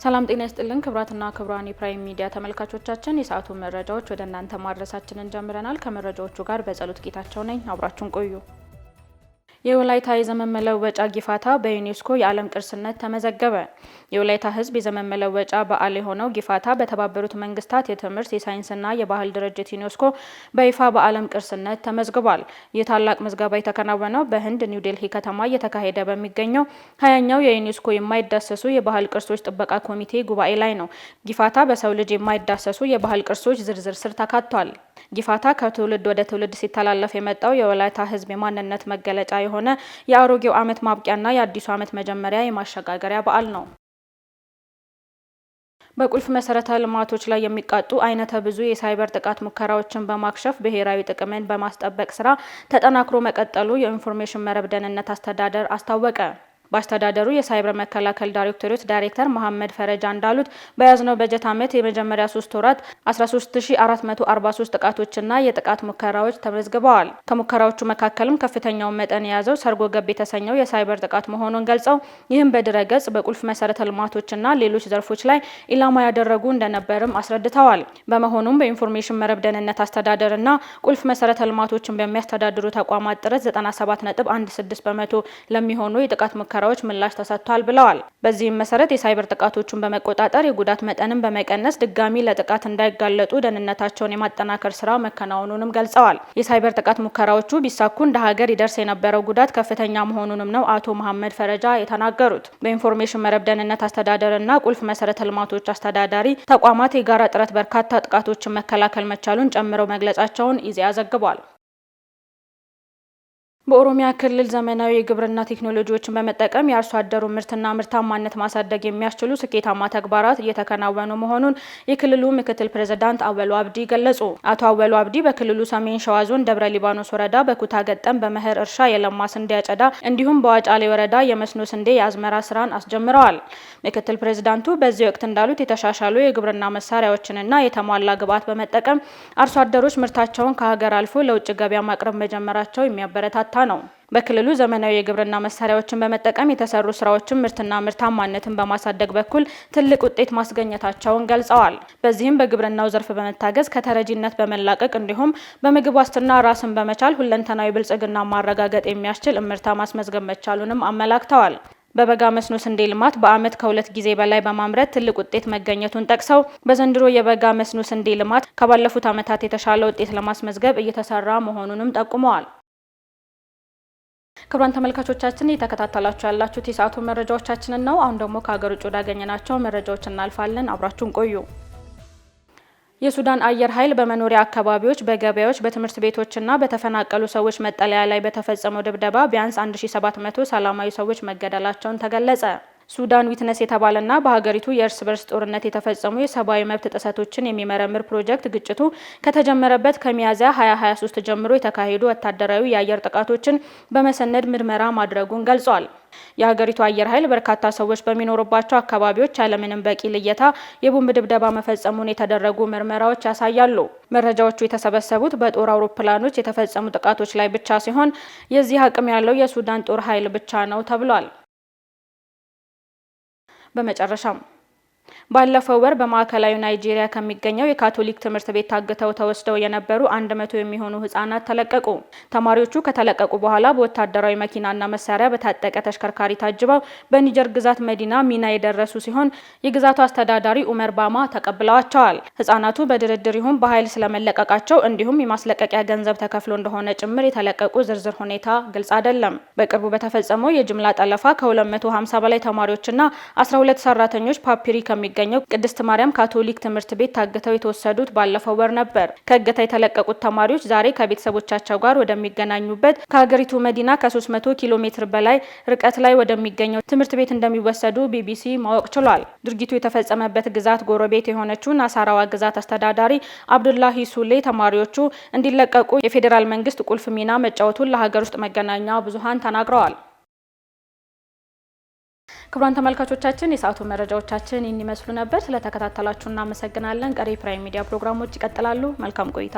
ሰላም ጤና ይስጥልን ክብራትና ክብራን የፕራይም ሚዲያ ተመልካቾቻችን የሰዓቱ መረጃዎች ወደ እናንተ ማድረሳችንን ጀምረናል። ከመረጃዎቹ ጋር በጸሎት ጌታቸው ነኝ። አብራችሁን ቆዩ። የወላይታ የዘመን መለወጫ ጊፋታ በዩኔስኮ የዓለም ቅርስነት ተመዘገበ። የወላይታ ሕዝብ የዘመን መለወጫ በዓል የሆነው ጊፋታ በተባበሩት መንግስታት የትምህርት የሳይንስና የባህል ድርጅት ዩኔስኮ በይፋ በዓለም ቅርስነት ተመዝግቧል። ይህ ታላቅ ምዝገባ የተከናወነው በህንድ ኒው ዴልሂ ከተማ እየተካሄደ በሚገኘው 20ኛው የዩኔስኮ የማይዳሰሱ የባህል ቅርሶች ጥበቃ ኮሚቴ ጉባኤ ላይ ነው። ጊፋታ በሰው ልጅ የማይዳሰሱ የባህል ቅርሶች ዝርዝር ስር ተካቷል። ጊፋታ ከትውልድ ወደ ትውልድ ሲተላለፍ የመጣው የወላይታ ሕዝብ የማንነት መገለጫ የሆነ የአሮጌው ዓመት ማብቂያና የአዲሱ ዓመት መጀመሪያ የማሸጋገሪያ በዓል ነው። በቁልፍ መሰረተ ልማቶች ላይ የሚቃጡ አይነተ ብዙ የሳይበር ጥቃት ሙከራዎችን በማክሸፍ ብሔራዊ ጥቅምን በማስጠበቅ ስራ ተጠናክሮ መቀጠሉ የኢንፎርሜሽን መረብ ደህንነት አስተዳደር አስታወቀ። በአስተዳደሩ የሳይበር መከላከል ዳይሬክቶሬት ዳይሬክተር መሐመድ ፈረጃ እንዳሉት በያዝነው በጀት ዓመት የመጀመሪያ 3 ወራት 13443 ጥቃቶችና የጥቃት ሙከራዎች ተመዝግበዋል። ከሙከራዎቹ መካከልም ከፍተኛውን መጠን የያዘው ሰርጎ ገብ የተሰኘው የሳይበር ጥቃት መሆኑን ገልጸው ይህም በድረገጽ በቁልፍ መሰረተ ልማቶችና ሌሎች ዘርፎች ላይ ኢላማ ያደረጉ እንደነበርም አስረድተዋል። በመሆኑም በኢንፎርሜሽን መረብ ደህንነት አስተዳደርና ቁልፍ መሰረተ ልማቶችን በሚያስተዳድሩ ተቋማት ጥረት 97.16% ለሚሆኑ የጥቃት ሙከራዎች ምላሽ ተሰጥቷል ብለዋል። በዚህም መሰረት የሳይበር ጥቃቶቹን በመቆጣጠር የጉዳት መጠንን በመቀነስ ድጋሚ ለጥቃት እንዳይጋለጡ ደህንነታቸውን የማጠናከር ስራ መከናወኑንም ገልጸዋል። የሳይበር ጥቃት ሙከራዎቹ ቢሳኩ እንደ ሀገር ይደርስ የነበረው ጉዳት ከፍተኛ መሆኑንም ነው አቶ መሐመድ ፈረጃ የተናገሩት። በኢንፎርሜሽን መረብ ደህንነት አስተዳደርና ቁልፍ መሰረተ ልማቶች አስተዳዳሪ ተቋማት የጋራ ጥረት በርካታ ጥቃቶችን መከላከል መቻሉን ጨምረው መግለጻቸውን ኢዜአ ዘግቧል። በኦሮሚያ ክልል ዘመናዊ የግብርና ቴክኖሎጂዎችን በመጠቀም የአርሶ አደሩ ምርትና ምርታማነት ማሳደግ የሚያስችሉ ስኬታማ ተግባራት እየተከናወኑ መሆኑን የክልሉ ምክትል ፕሬዝዳንት አወሉ አብዲ ገለጹ። አቶ አወሉ አብዲ በክልሉ ሰሜን ሸዋ ዞን ደብረ ሊባኖስ ወረዳ በኩታ ገጠም በመኸር እርሻ የለማ ስንዴ አጨዳ እንዲሁም በዋጫሌ ወረዳ የመስኖ ስንዴ የአዝመራ ስራን አስጀምረዋል። ምክትል ፕሬዝዳንቱ በዚህ ወቅት እንዳሉት የተሻሻሉ የግብርና መሳሪያዎችንና የተሟላ ግብዓት በመጠቀም አርሶ አደሮች ምርታቸውን ከሀገር አልፎ ለውጭ ገበያ ማቅረብ መጀመራቸው የሚያበረታታ ነው። በክልሉ ዘመናዊ የግብርና መሳሪያዎችን በመጠቀም የተሰሩ ስራዎችን ምርትና ምርታማነትን በማሳደግ በኩል ትልቅ ውጤት ማስገኘታቸውን ገልጸዋል። በዚህም በግብርናው ዘርፍ በመታገዝ ከተረጂነት በመላቀቅ እንዲሁም በምግብ ዋስትና ራስን በመቻል ሁለንተናዊ ብልጽግና ማረጋገጥ የሚያስችል እምርታ ማስመዝገብ መቻሉንም አመላክተዋል። በበጋ መስኖ ስንዴ ልማት በአመት ከ2 ጊዜ በላይ በማምረት ትልቅ ውጤት መገኘቱን ጠቅሰው በዘንድሮ የበጋ መስኖ ስንዴ ልማት ከባለፉት ዓመታት የተሻለ ውጤት ለማስመዝገብ እየተሰራ መሆኑንም ጠቁመዋል። ክቡራን ተመልካቾቻችን እየተከታተላችሁ ያላችሁት የሰዓቱ መረጃዎቻችንን ነው። አሁን ደግሞ ከሀገር ውጭ ወዳገኘናቸው መረጃዎች እናልፋለን። አብራችሁን ቆዩ። የሱዳን አየር ኃይል በመኖሪያ አካባቢዎች፣ በገበያዎች፣ በትምህርት ቤቶችና በተፈናቀሉ ሰዎች መጠለያ ላይ በተፈጸመው ድብደባ ቢያንስ 1700 ሰላማዊ ሰዎች መገደላቸውን ተገለጸ። ሱዳን ዊትነስ የተባለና በሀገሪቱ የእርስ በርስ ጦርነት የተፈጸሙ የሰብአዊ መብት ጥሰቶችን የሚመረምር ፕሮጀክት ግጭቱ ከተጀመረበት ከሚያዝያ 2023 ጀምሮ የተካሄዱ ወታደራዊ የአየር ጥቃቶችን በመሰነድ ምርመራ ማድረጉን ገልጿል። የሀገሪቱ አየር ኃይል በርካታ ሰዎች በሚኖሩባቸው አካባቢዎች ያለምንም በቂ ልየታ የቦምብ ድብደባ መፈጸሙን የተደረጉ ምርመራዎች ያሳያሉ። መረጃዎቹ የተሰበሰቡት በጦር አውሮፕላኖች የተፈጸሙ ጥቃቶች ላይ ብቻ ሲሆን የዚህ አቅም ያለው የሱዳን ጦር ኃይል ብቻ ነው ተብሏል። በመጨረሻም ባለፈው ወር በማዕከላዊ ናይጄሪያ ከሚገኘው የካቶሊክ ትምህርት ቤት ታግተው ተወስደው የነበሩ 100 የሚሆኑ ህጻናት ተለቀቁ። ተማሪዎቹ ከተለቀቁ በኋላ በወታደራዊ መኪናና መሳሪያ በታጠቀ ተሽከርካሪ ታጅበው በኒጀር ግዛት መዲና ሚና የደረሱ ሲሆን የግዛቱ አስተዳዳሪ ኡመር ባማ ተቀብለዋቸዋል። ህጻናቱ በድርድር ይሁን በኃይል ስለመለቀቃቸው እንዲሁም የማስለቀቂያ ገንዘብ ተከፍሎ እንደሆነ ጭምር የተለቀቁ ዝርዝር ሁኔታ ግልጽ አይደለም። በቅርቡ በተፈጸመው የጅምላ ጠለፋ ከ250 በላይ ተማሪዎችና 12 ሰራተኞች ፓፒሪ ከሚገኘው ቅድስት ማርያም ካቶሊክ ትምህርት ቤት ታግተው የተወሰዱት ባለፈው ወር ነበር። ከእገታ የተለቀቁት ተማሪዎች ዛሬ ከቤተሰቦቻቸው ጋር ወደሚገናኙበት ከሀገሪቱ መዲና ከ300 ኪሎ ሜትር በላይ ርቀት ላይ ወደሚገኘው ትምህርት ቤት እንደሚወሰዱ ቢቢሲ ማወቅ ችሏል። ድርጊቱ የተፈጸመበት ግዛት ጎረቤት የሆነችው ናሳራዋ ግዛት አስተዳዳሪ አብዱላሂ ሱሌ ተማሪዎቹ እንዲለቀቁ የፌዴራል መንግስት ቁልፍ ሚና መጫወቱን ለሀገር ውስጥ መገናኛ ብዙሃን ተናግረዋል። ክቡራን ተመልካቾቻችን የሰዓቱ መረጃዎቻችን ይህን ይመስሉ ነበር። ስለተከታተላችሁ እናመሰግናለን። ቀሪ ፕራይም ሚዲያ ፕሮግራሞች ይቀጥላሉ። መልካም ቆይታ።